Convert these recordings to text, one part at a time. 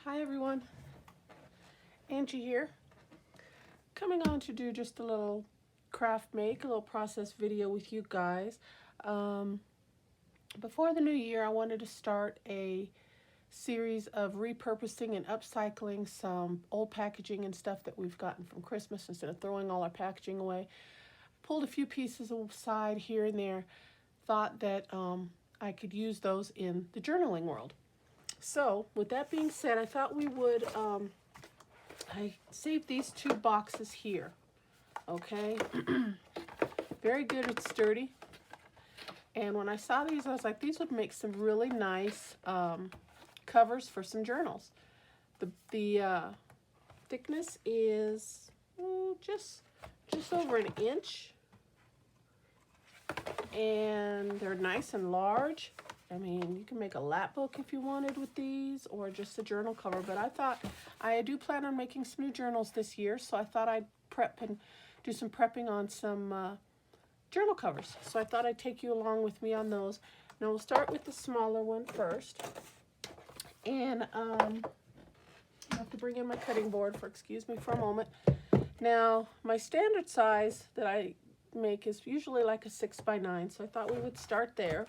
Hi everyone, Angie here, coming on to do just a little craft make, a little process video with you guys. Um, Before the new year, I wanted to start a series of repurposing and upcycling some old packaging and stuff that we've gotten from Christmas instead of throwing all our packaging away. Pulled a few pieces aside here and there, thought that I could use those in the journaling world. So with that being said, I thought we would I saved these two boxes here, okay? Very good, it's sturdy. And when I saw these, I was like, these would make some really nice covers for some journals. The thickness is just over an inch. And they're nice and large. I mean, you can make a lap book if you wanted with these, or just a journal cover. But I thought, I do plan on making some new journals this year, so I thought I'd prep and do some prepping on some journal covers. So I thought I'd take you along with me on those. Now we'll start with the smaller one first. And I have to bring in my cutting board excuse me for a moment. Now, my standard size that I make is usually like a 6x9, so I thought we would start there.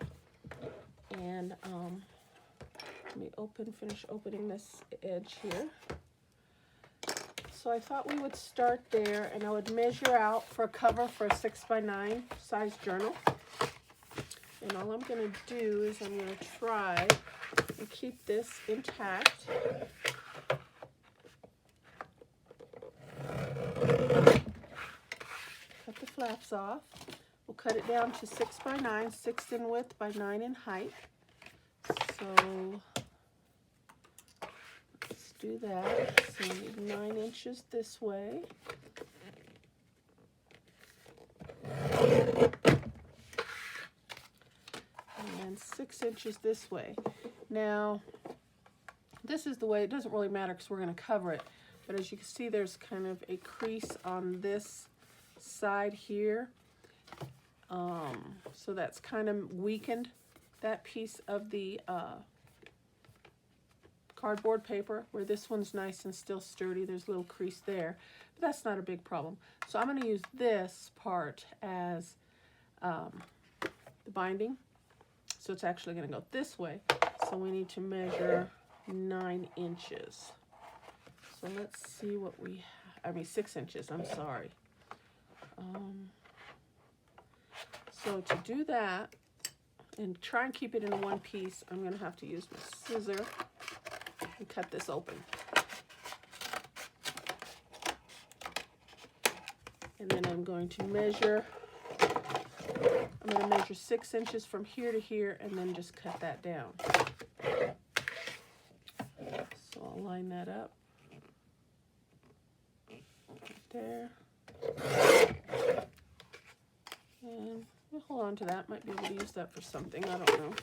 And let me finish opening this edge here. So I thought we would start there, and I would measure out for a cover for a 6x9 size journal. And all I'm going to do is I'm going to try and keep this intact. Cut the flaps off. We'll cut it down to 6x9, 6 in width by 9 in height. So let's do that. So we need 9 inches this way. And 6 inches this way. Now, this is the way, it doesn't really matter because we're going to cover it. But as you can see, there's kind of a crease on this side here. So that's kind of weakened that piece of the cardboard paper, where this one's nice and still sturdy. There's a little crease there, but that's not a big problem. So I'm going to use this part as the binding. So it's actually going to go this way. So we need to measure 9 inches. So let's see what we have. I mean 6 inches, I'm sorry. So to do that, and try and keep it in one piece, I'm going to have to use my scissor and cut this open. And then I'm going to measure 6 inches from here to here, and then just cut that down. So I'll line that up right there. And we'll hold on to that. Might be able to use that for something. I don't know.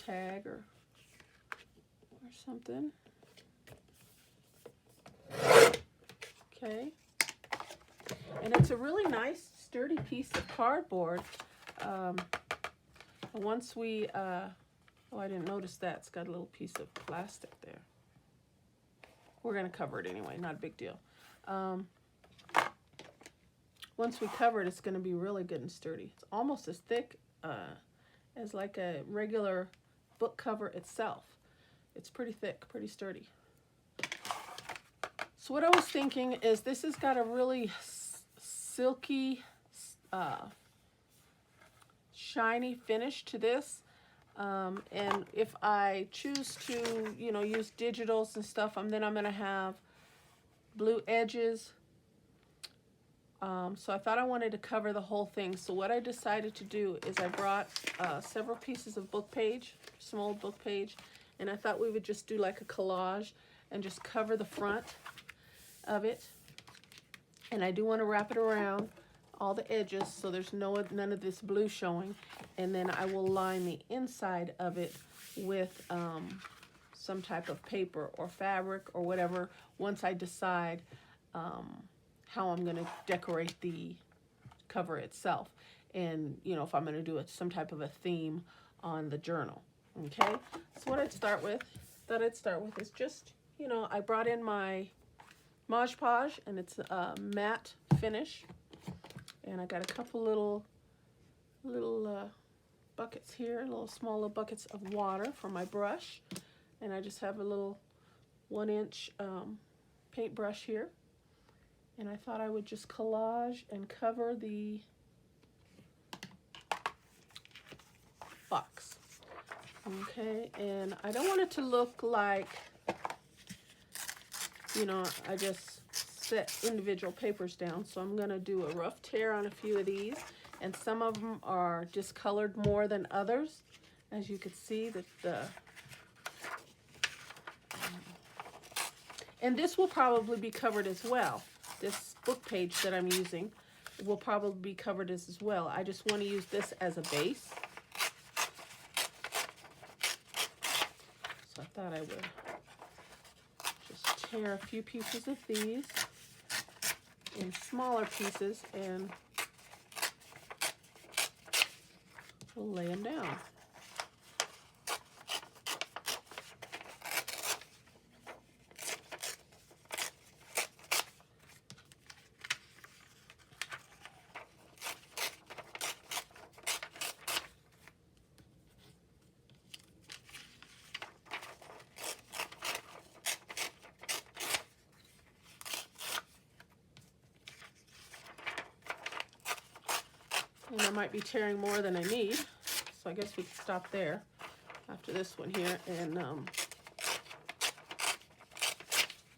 Tag or something. Okay. And it's a really nice, sturdy piece of cardboard. Once we, oh, I didn't notice that. It's got a little piece of plastic there. We're going to cover it anyway. Not a big deal. Once we cover it, it's going to be really good and sturdy. It's almost as thick as like a regular book cover itself. It's pretty thick, pretty sturdy. So what I was thinking is this has got a really silky, shiny finish to this. And if I choose to, use digitals and stuff, then I'm going to have blue edges. So I thought I wanted to cover the whole thing. So what I decided to do is I brought several pieces of book page, some old book page, and I thought we would just do like a collage and just cover the front of it. And I do want to wrap it around all the edges so there's none of this blue showing. And then I will line the inside of it with some type of paper or fabric or whatever once I decide how I'm going to decorate the cover itself, and if I'm going to do some type of a theme on the journal. Okay, so what I'd start with is just you know, I brought in my Mod Podge, and it's a matte finish. And I got a couple little buckets here, small little buckets of water for my brush. And I just have a little 1-inch paintbrush here. And I thought I would just collage and cover the box. Okay, and I don't want it to look like, you know, I just set individual papers down. So I'm gonna do a rough tear on a few of these, and some of them are discolored more than others. As you can see, that and this will probably be covered as well. This book page that I'm using will probably be covered as well. I just want to use this as a base. So I thought I would just tear a few pieces of these in smaller pieces, and we'll lay them down. And I might be tearing more than I need, so I guess we can stop there after this one here and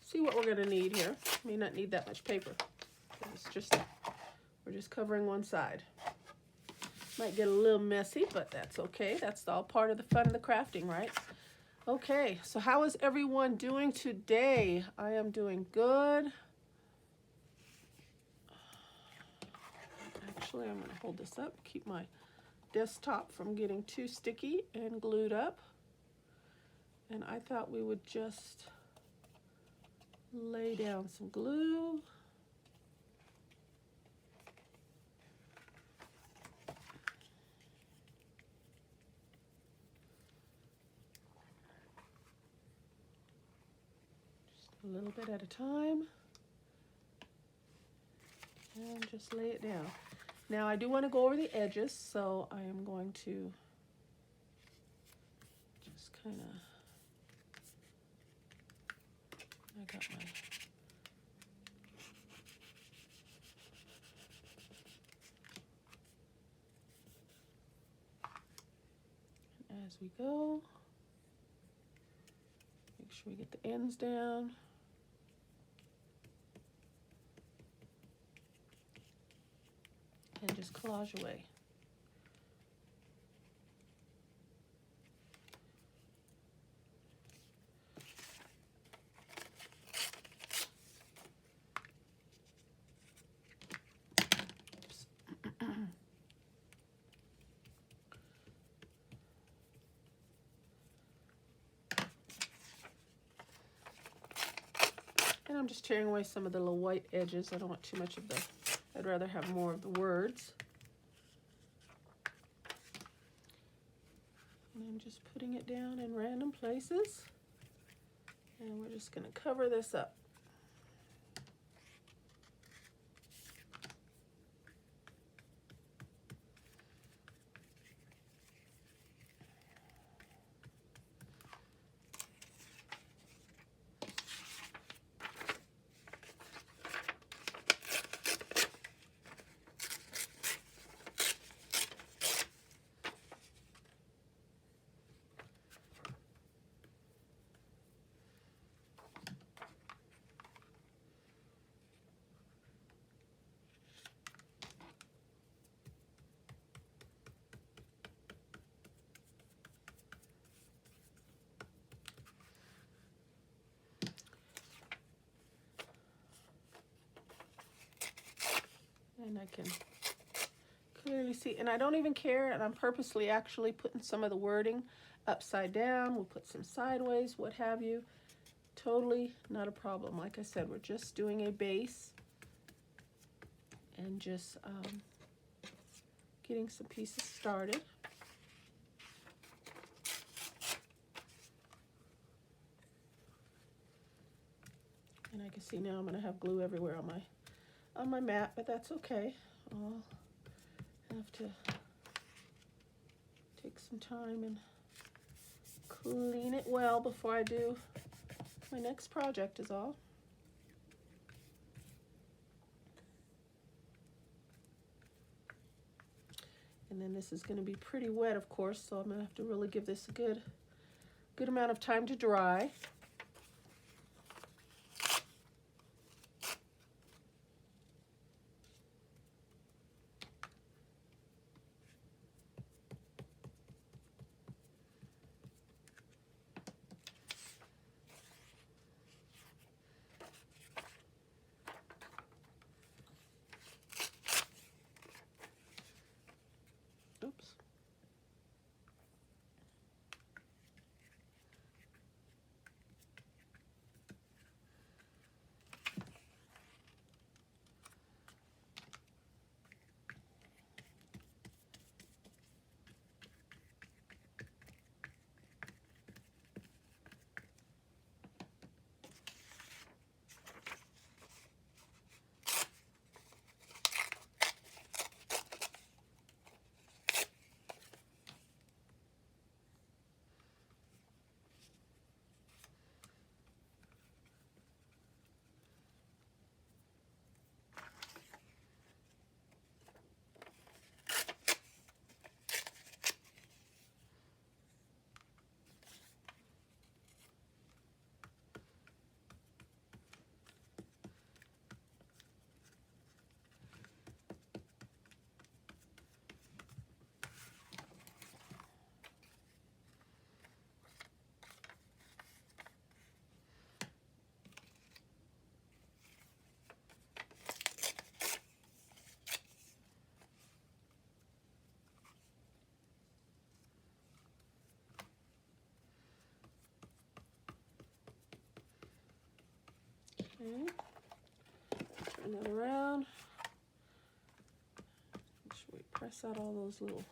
see what we're going to need here. May not need that much paper. It's just, we're just covering one side. Might get a little messy, but that's okay. That's all part of the fun of the crafting, right? Okay, so how is everyone doing today? I am doing good. Actually, I'm going to hold this up, keep my desktop from getting too sticky and glued up. And I thought we would just lay down some glue. Just a little bit at a time. And just lay it down. Now I do want to go over the edges, so I am going to just kind of, I got my, as we go, make sure we get the ends down. And just collage away. And I'm just tearing away some of the little white edges. I don't want too much of the, I'd rather have more of the words. And I'm just putting it down in random places. And we're just going to cover this up. And I can clearly see, and I don't even care, and I'm purposely actually putting some of the wording upside down. We'll put some sideways, what have you. Totally not a problem. Like I said, we're just doing a base and just getting some pieces started. And I can see now I'm going to have glue everywhere on my mat, but that's okay. I'll have to take some time and clean it well before I do my next project is all. And then this is going to be pretty wet, of course, so I'm going to have to really give this a good amount of time to dry. Oops. Okay. Turn that around. Make sure we press out all those little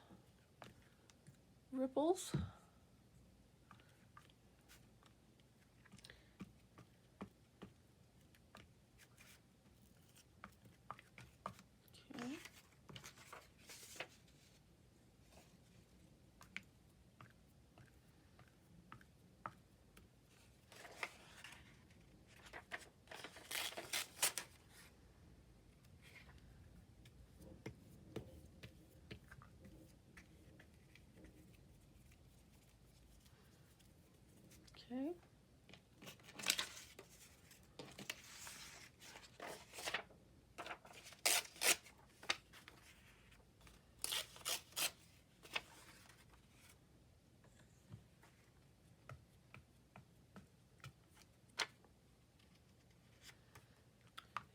ripples. Okay. Okay.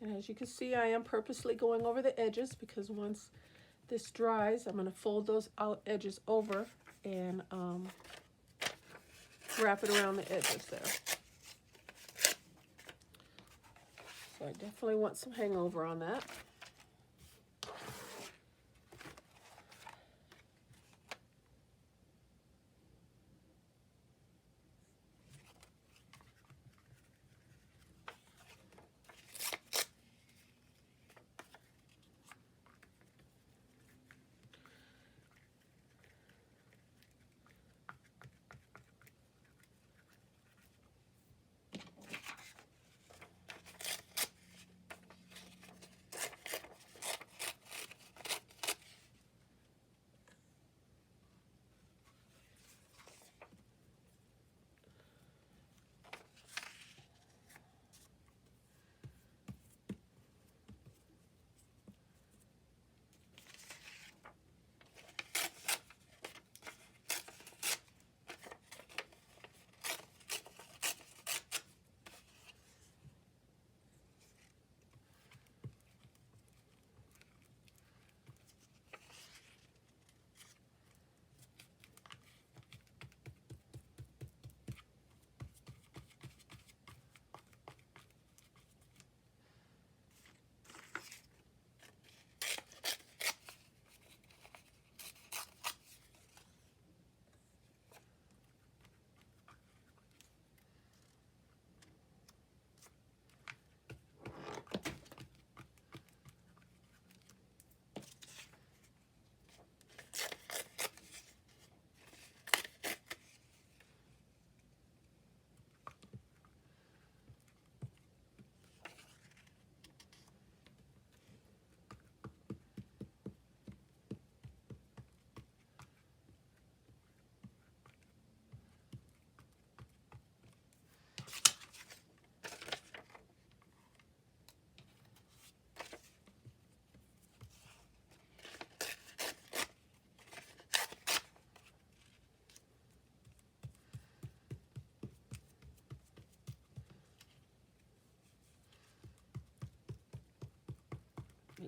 And as you can see, I am purposely going over the edges because once this dries, I'm going to fold those out edges over and wrap it around the edges there. So I definitely want some hangover on that.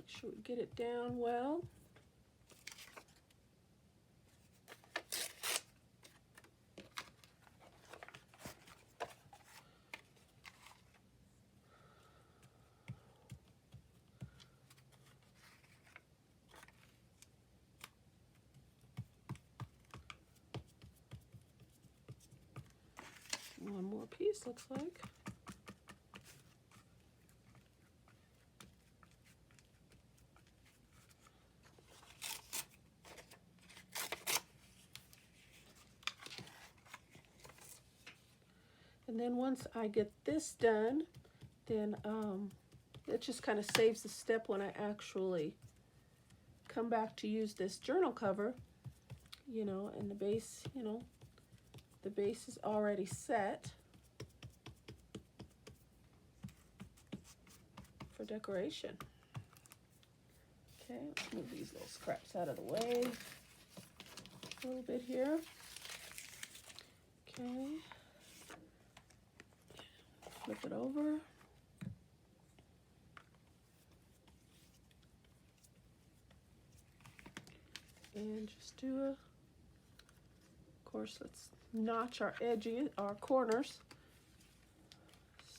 Make sure we get it down well. One more piece, looks like. And then once I get this done, then it just kind of saves the step when I actually come back to use this journal cover, you know, and the base, you know, the base is already set for decoration. Okay, let's move these little scraps out of the way a little bit here. Okay, flip it over. And just do a, of course, let's notch our edges, our corners.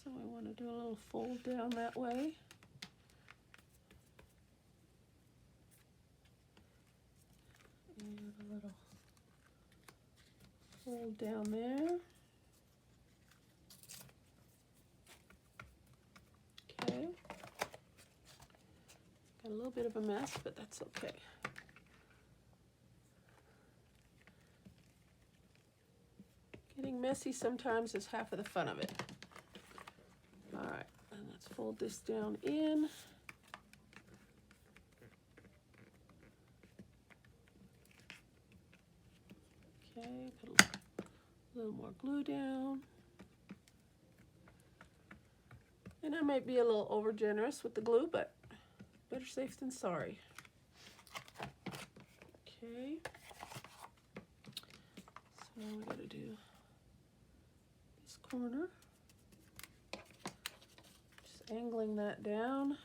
So I want to do a little fold down that way. And a little fold down there. Okay. Got a little bit of a mess, but that's okay. Getting messy sometimes is half of the fun of it. All right, and let's fold this down in. Okay, put a little more glue down. And I might be a little over generous with the glue, but better safe than sorry. Okay. So now we gotta do this corner. Just angling that down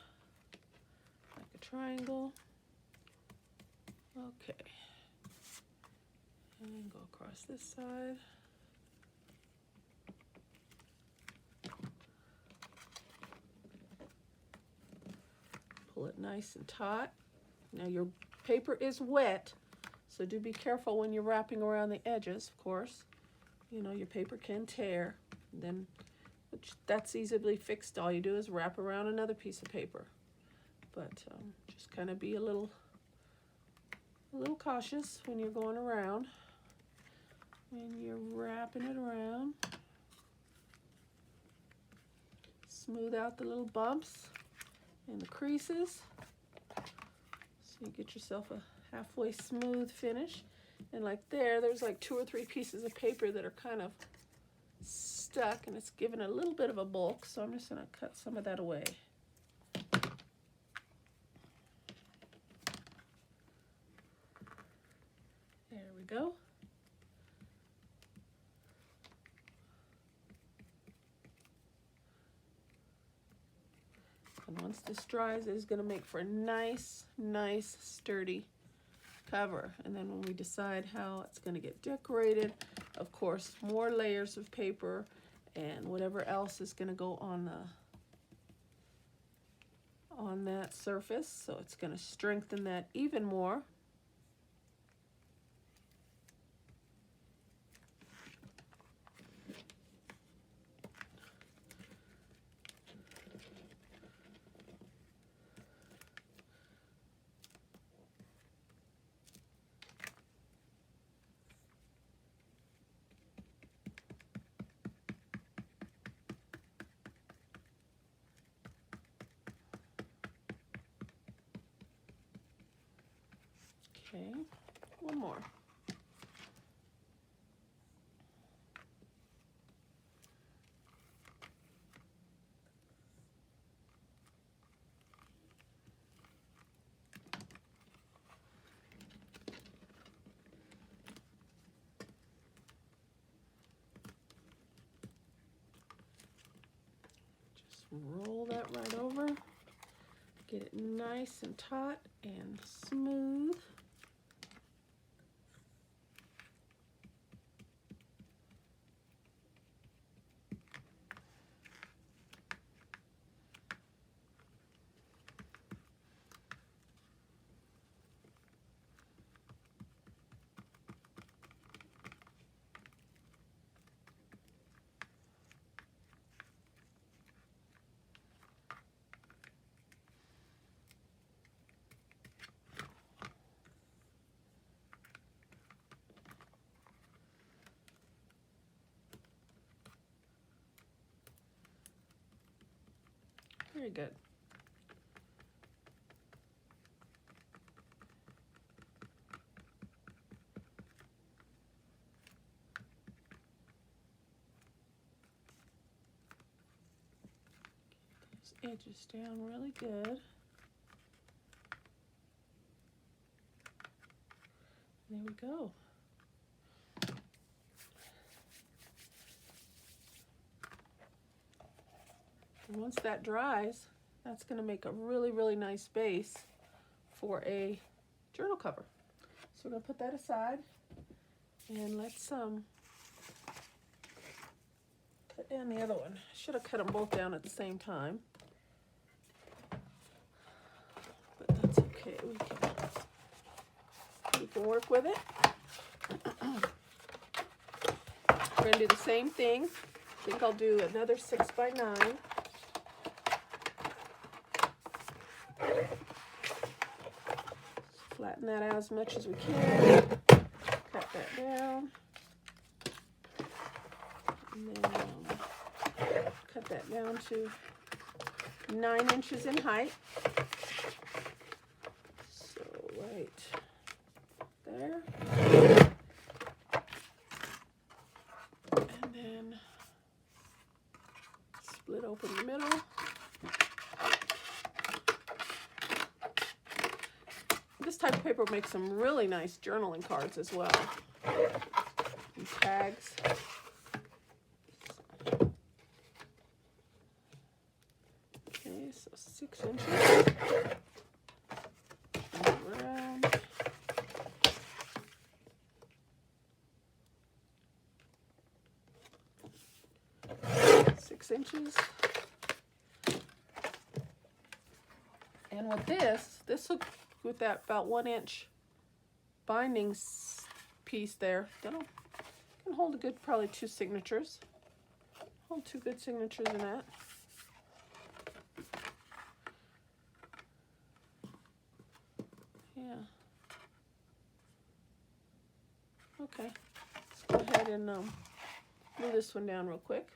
like a triangle. Okay. And go across this side. Pull it nice and taut. Now your paper is wet, so do be careful when you're wrapping around the edges, of course. You know, your paper can tear. Then, which that's easily fixed. All you do is wrap around another piece of paper. But just kind of be a little cautious when you're going around. When you're wrapping it around. Smooth out the little bumps and the creases. So you get yourself a halfway smooth finish. And like there's like 2 or 3 pieces of paper that are kind of stuck, and it's given a little bit of a bulk, so I'm just going to cut some of that away. There we go. And once this dries, it is going to make for a nice, sturdy cover. And then when we decide how it's going to get decorated, of course, more layers of paper and whatever else is going to go on that surface. So it's going to strengthen that even more. Okay, one more. Just roll that right over. Get it nice and taut and smooth. Very good. Those edges down really good. There we go. And once that dries, that's going to make a really, really nice base for a journal cover. So we're going to put that aside, and let's cut down the other one. Should have cut them both down at the same time, but that's okay. We can work with it. We're going to do the same thing. I think I'll do another 6 by 9. Flatten that out as much as we can. Cut that down. And then cut that down to 9 inches in height. So right there. And then split open the middle. This type of paper makes some really nice journaling cards as well. And tags. Okay, so 6 inches. Around. 6 inches. And with this will, with that about 1 inch binding piece there, that'll can hold a good, probably 2 signatures. Hold 2 good signatures in that. Yeah. Okay. Let's go ahead and glue this one down real quick.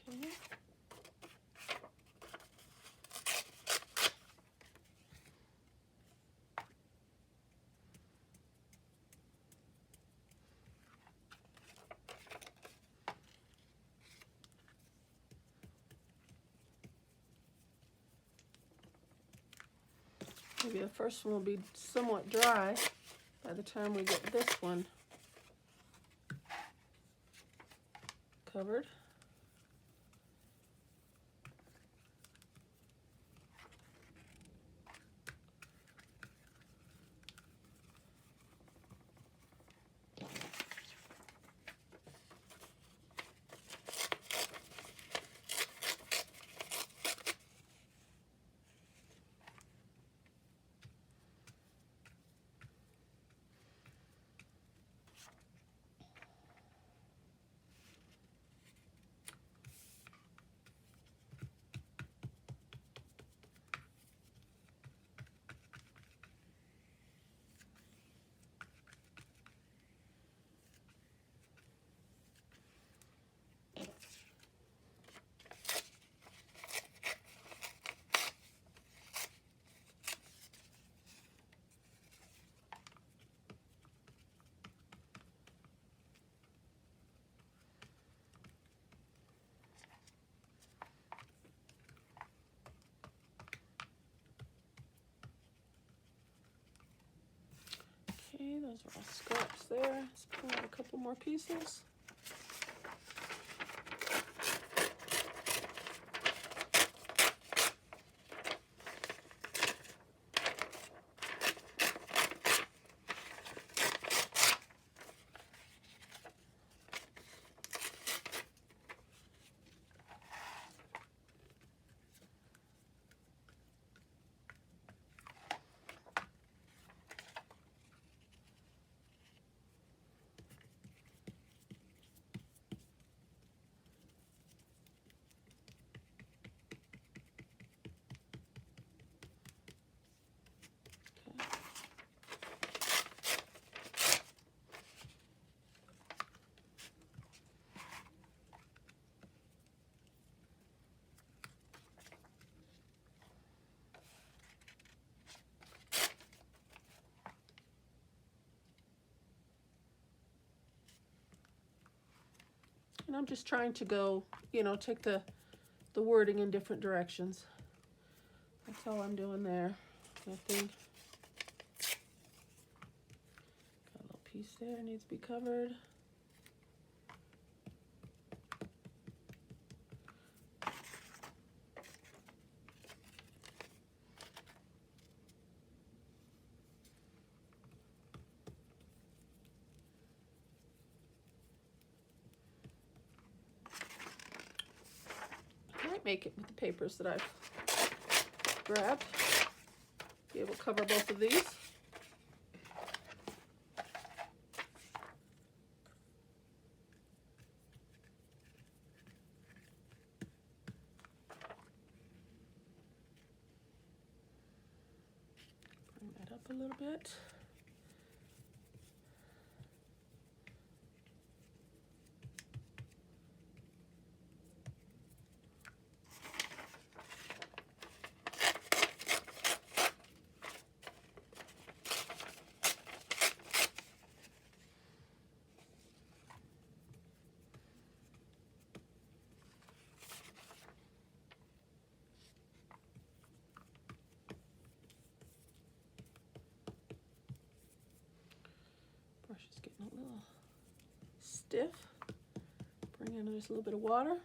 Okay. Maybe the first one will be somewhat dry by the time we get this one covered. Those are all scraps there. Let's pull out a couple more pieces. And I'm just trying to go, you know, take the wording in different directions. That's all I'm doing there. Nothing. Got a little piece there, needs to be covered. Make it with the papers that I've grabbed. Be able to cover both of these. Bring that up a little bit. Brush is getting a little stiff. Bring in just a little bit of water.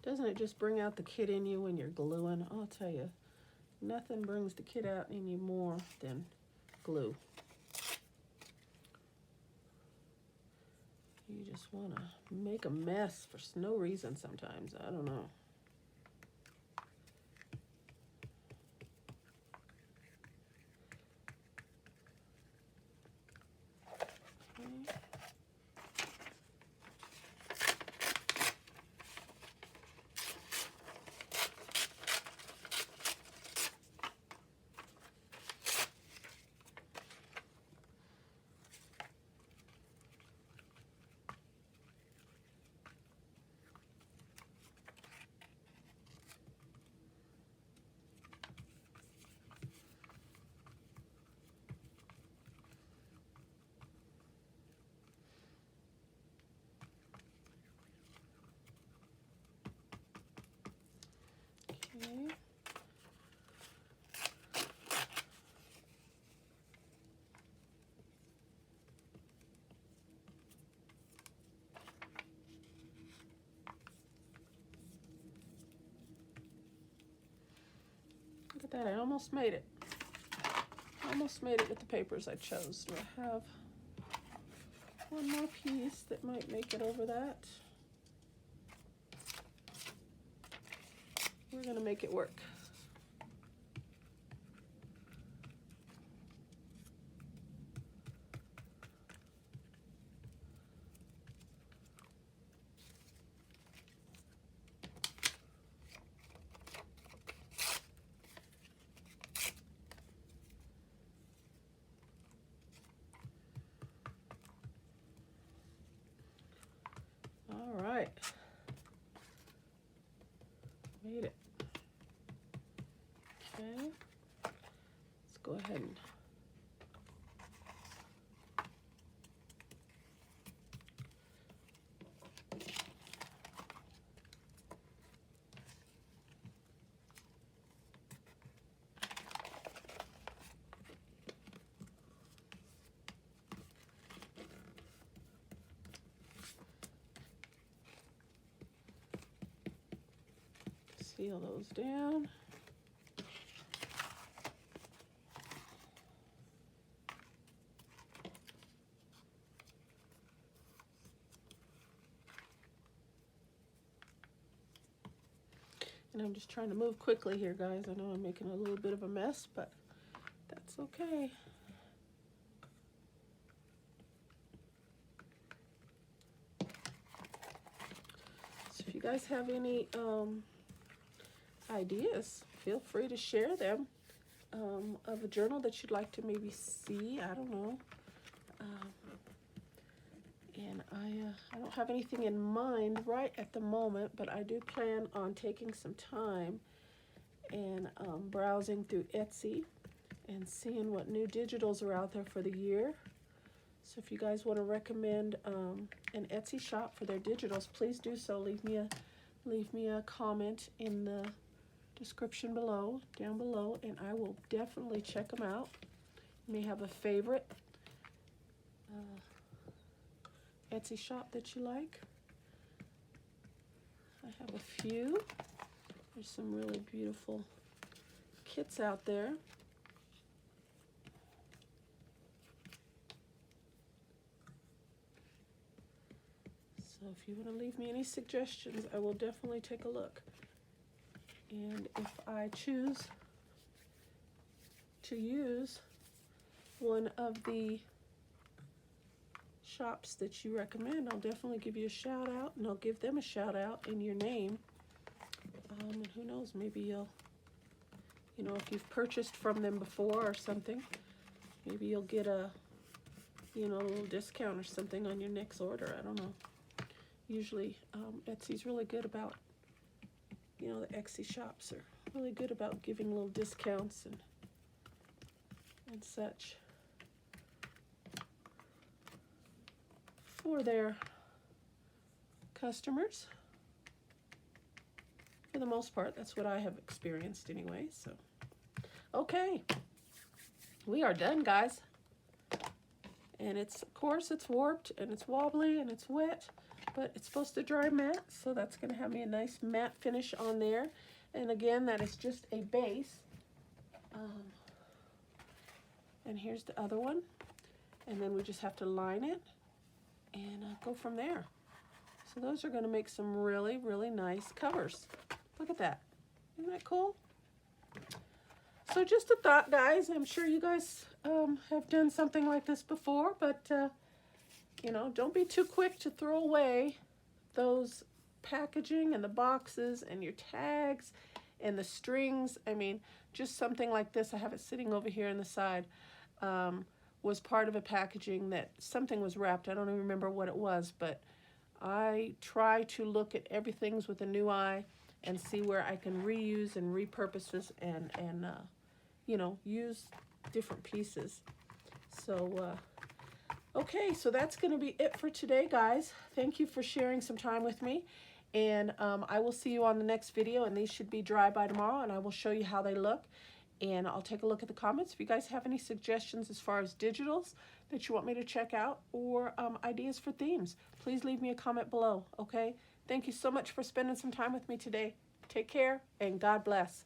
Doesn't it just bring out the kid in you when you're gluing? I'll tell you, nothing brings the kid out in you more than glue. You just want to make a mess for no reason sometimes. I don't know. Okay. Okay. Look at that, I almost made it. Almost made it with the papers I chose. Do I have one more piece that might make it over that? We're gonna make it work. Okay, let's go ahead and seal those down. And I'm just trying to move quickly here, guys. I know I'm making a little bit of a mess, but that's okay. So if you guys have any ideas, feel free to share them, of a journal that you'd like to maybe see. I don't know. And I don't have anything in mind right at the moment, but I do plan on taking some time and browsing through Etsy and seeing what new digitals are out there for the year. So if you guys want to recommend an Etsy shop for their digitals, please do so. Leave me a comment in the description below, down below, and I will definitely check them out. You may have a favorite Etsy shop that you like. I have a few. There's some really beautiful kits out there. So if you want to leave me any suggestions, I will definitely take a look. And if I choose to use one of the shops that you recommend, I'll definitely give you a shout out, and I'll give them a shout out in your name. And who knows, maybe you'll, you know, if you've purchased from them before or something, maybe you'll get a, you know, a little discount or something on your next order. I don't know. Usually Etsy's really good about, you know, the Etsy shops are really good about giving little discounts and such for their customers. For the most part, that's what I have experienced anyway. So, okay, we are done, guys. And it's, of course, it's warped and it's wobbly and it's wet, but it's supposed to dry matte, so that's going to have me a nice matte finish on there. And again, that is just a base. And here's the other one. And then we just have to line it and go from there. So those are going to make some really, really nice covers. Look at that. Isn't that cool? So just a thought, guys. I'm sure you guys have done something like this before, but you know, don't be too quick to throw away those packaging and the boxes and your tags and the strings. I mean, just something like this. I have it sitting over here on the side. Was part of a packaging that something was wrapped. I don't even remember what it was, but I try to look at everything with a new eye and see where I can reuse and repurpose this and you know, use different pieces. So, okay, so that's going to be it for today, guys. Thank you for sharing some time with me. And I will see you on the next video, and these should be dry by tomorrow, and I will show you how they look. And I'll take a look at the comments. If you guys have any suggestions as far as digitals that you want me to check out, or ideas for themes, please leave me a comment below, okay? Thank you so much for spending some time with me today. Take care, and God bless.